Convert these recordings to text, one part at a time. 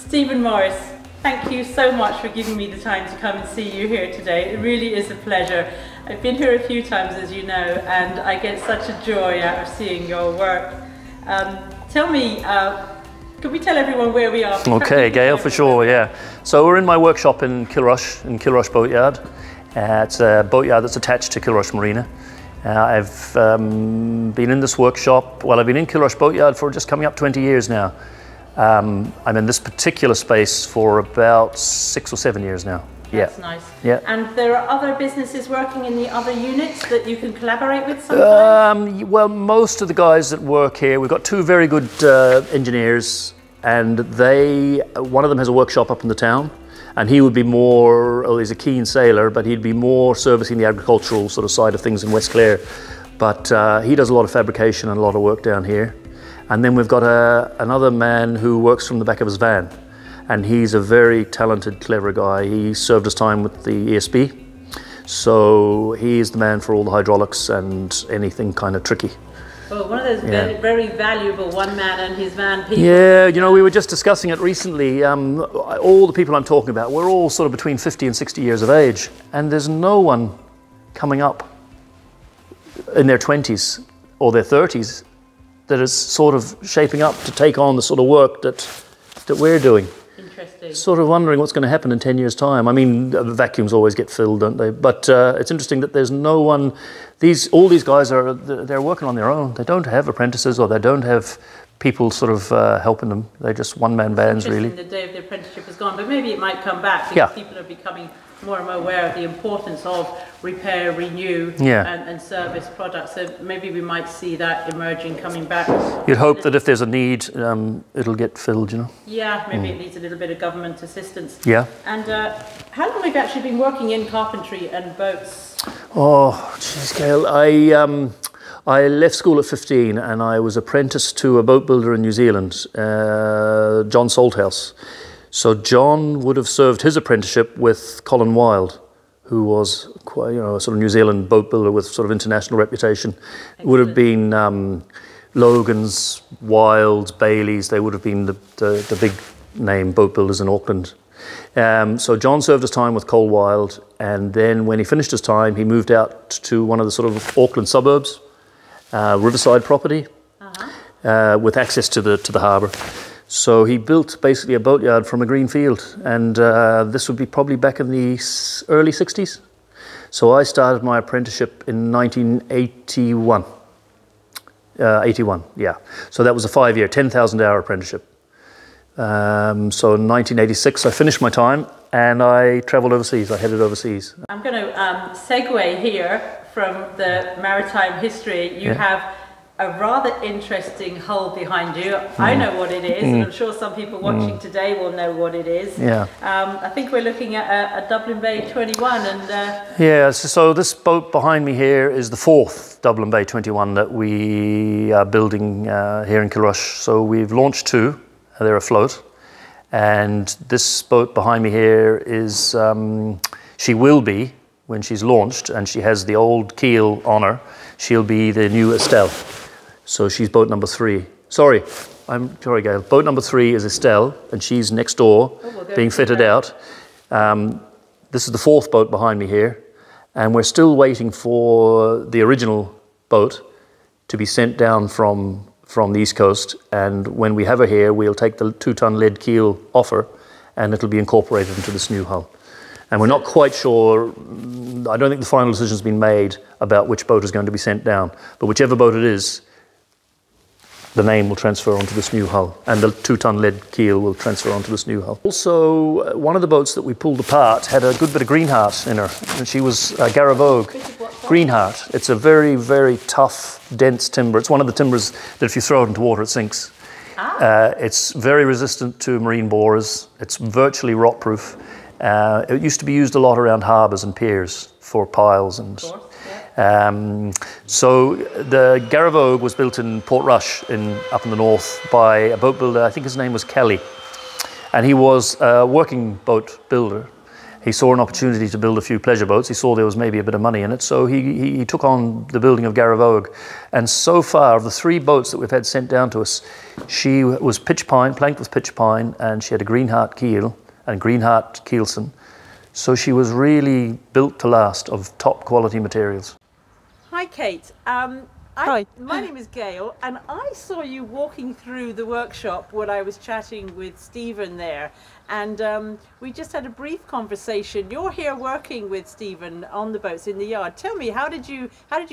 Stephen Morris, thank you so much for giving me the time to come and see you here today. It really is a pleasure. I've been here a few times, as you know, and I get such a joy out of seeing your work. Tell me, could we tell everyone where we are? Okay, Gail, for sure, yeah. So we're in my workshop in Kilrush Boatyard. It's a boatyard that's attached to Kilrush Marina. I've been in this workshop, well, I've been in Kilrush Boatyard for just coming up 20 years now. I'm in this particular space for about 6 or 7 years now. That's nice. Yeah. And there are other businesses working in the other units that you can collaborate with sometimes? Well, most of the guys that work here, we've got two very good engineers, and one of them has a workshop up in the town, and he would be more, he's a keen sailor, but he'd be more servicing the agricultural sort of side of things in West Clare. But he does a lot of fabrication and a lot of work down here. And then we've got another man who works from the back of his van. And he's a very talented, clever guy. He served his time with the ESB. So he's the man for all the hydraulics and anything kind of tricky. Well, one of those very valuable one man and his van people. Yeah, you know, we were just discussing it recently. All the people I'm talking about, we're all sort of between 50 and 60 years of age. And there's no one coming up in their 20s or their 30s that is sort of shaping up to take on the sort of work that we're doing. Interesting. Sort of wondering what's going to happen in 10 years' time. I mean, vacuums always get filled, don't they? But it's interesting that there's no one. All these guys they're working on their own. They don't have apprentices, or they don't have people sort of helping them. They're just one-man bands, really. The day of the apprenticeship is gone, but maybe it might come back because people are becoming more and more aware of the importance of repair, renew, and service products. So maybe we might see that emerging, coming back. You'd hope that if there's a need, it'll get filled, you know? Yeah, maybe it needs a little bit of government assistance. Yeah. And how long have you actually been working in carpentry and boats? Oh, geez, Gail. I left school at 15 and I was apprenticed to a boat builder in New Zealand, John Salthouse. So John would have served his apprenticeship with Colin Wilde, who was quite, a sort of New Zealand boat builder with sort of international reputation. It would have been Logan's, Wilde's, Bailey's. They would have been the big name boat builders in Auckland. So John served his time with Cole Wilde, and then when he finished his time, he moved out to one of the sort of Auckland suburbs, riverside property, with access to the harbour. So he built basically a boatyard from a green field, and this would be probably back in the early 60s. So I started my apprenticeship in 1981. 81, yeah. So that was a 5-year, 10,000-hour apprenticeship. So in 1986 I finished my time and I travelled overseas, I headed overseas. I'm going to segue here from the maritime history. You have a rather interesting hull behind you. I know what it is, and I'm sure some people watching today will know what it is. Yeah. I think we're looking at a Dublin Bay 21, and yeah. So this boat behind me here is the 4th Dublin Bay 21 that we are building here in Kilrush. So we've launched 2; they're afloat, and this boat behind me here is she will be, when she's launched, and she has the old keel on her, she'll be the new Estelle. So she's boat number 3. Sorry, Gail. Boat number 3 is Estelle, and she's next door, being fitted out. This is the 4th boat behind me here, and we're still waiting for the original boat to be sent down from the East Coast. And when we have her here, we'll take the 2-ton lead keel off her, and it'll be incorporated into this new hull. And we're not quite sure. I don't think the final decision's been made about which boat is going to be sent down, but whichever boat it is, the name will transfer onto this new hull, and the 2-ton lead keel will transfer onto this new hull. Also, one of the boats that we pulled apart had a good bit of greenheart in her, and she was Garavogue greenheart. It's a very, very tough, dense timber. It's one of the timbers that if you throw it into water, it sinks. It's very resistant to marine borers. It's virtually rot-proof. It used to be used a lot around harbours and piers for piles and. So the Garavogue was built in Portrush up in the north by a boat builder. I think his name was Kelly, and he was a working boat builder. he saw an opportunity to build a few pleasure boats. He saw there was maybe a bit of money in it, so he took on the building of Garavogue. And so far, of the 3 boats that we've had sent down to us, she was pitch pine, planked with pitch pine, and she had a Greenheart keel and Greenheart keelson. So she was really built to last, of top quality materials. Hi, Kate. Hi. My name is Gail, and I saw you walking through the workshop when I was chatting with Stephen there, and we just had a brief conversation. You're here working with Stephen on the boats in the yard. Tell me, how did you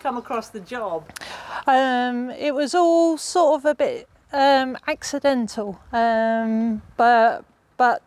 come across the job? It was all sort of a bit accidental, but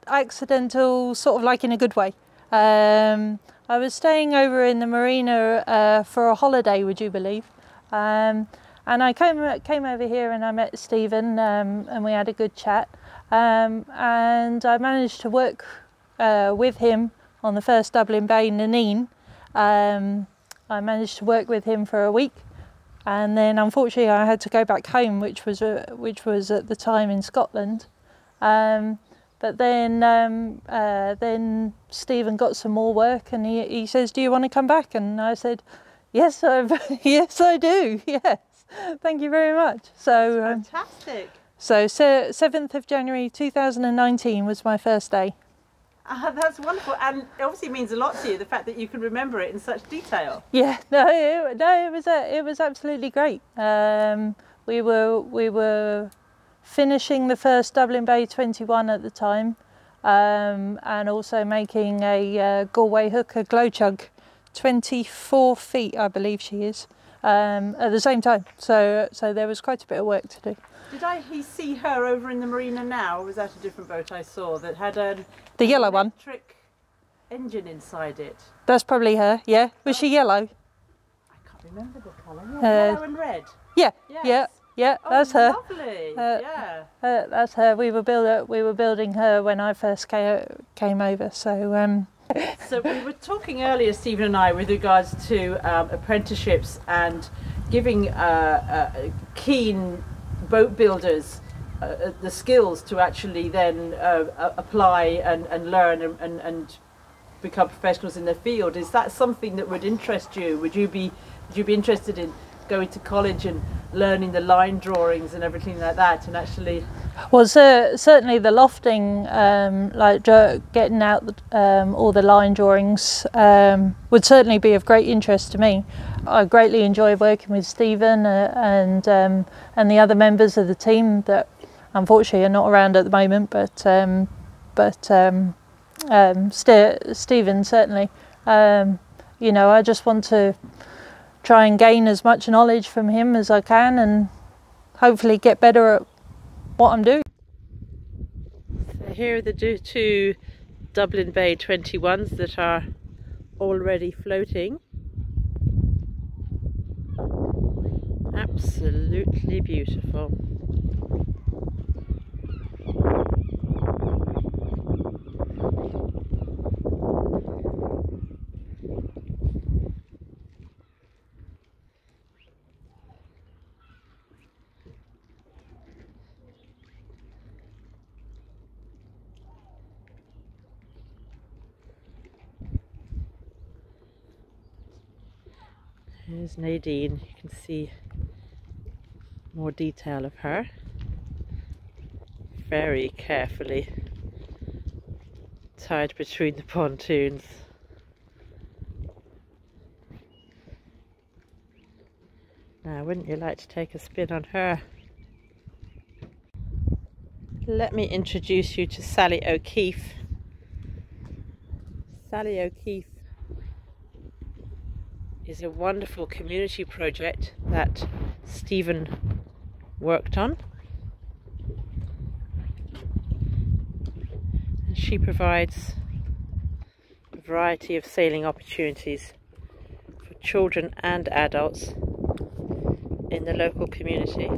accidental sort of like in a good way. I was staying over in the marina for a holiday, would you believe? And I came over here and I met Stephen, and we had a good chat, and I managed to work with him on the first Dublin Bay Nanine. I managed to work with him for a week, and then unfortunately I had to go back home, which was at the time in Scotland. But then Stephen got some more work, and he says, "Do you want to come back?" And I said, "Yes, yes, I do. Yes, thank you very much." So Fantastic. So 7th of January 2019 was my first day. That's wonderful, and it obviously means a lot to you, the fact that you can remember it in such detail. Yeah, no, it was absolutely great. We were finishing the first Dublin Bay 21 at the time, and also making a Galway hooker glow chug, 24 feet, I believe she is, at the same time. So there was quite a bit of work to do. Did I see her over in the marina now, or was that a different boat I saw that had the yellow one? Electric engine inside it? That's probably her. Yeah. Was she yellow? I can't remember the colour. Yeah, yellow and red. Yeah. Yes. Yeah. Oh, That's her. Lovely. Yeah. That's her. We were building her when I first came over. So. So we were talking earlier, Stephen and I, with regards to apprenticeships and giving keen boat builders the skills to actually then apply and learn and become professionals in their field. Is that something that would interest you? Would you be interested in going to college and learning the line drawings and everything like that, and actually? Well, certainly the lofting, like getting out all the line drawings, would certainly be of great interest to me. I greatly enjoy working with Stephen and the other members of the team that unfortunately are not around at the moment, but Stephen certainly. You know, I just want to try and gain as much knowledge from him as I can, and hopefully get better at what I'm doing. So here are the two Dublin Bay 21s that are already floating. Absolutely beautiful. Here's Nadine. You can see more detail of her. Very carefully tied between the pontoons. Now, wouldn't you like to take a spin on her? Let me introduce you to Sally O'Keefe. Sally O'Keefe is a wonderful community project that Stephen worked on. And she provides a variety of sailing opportunities for children and adults in the local community.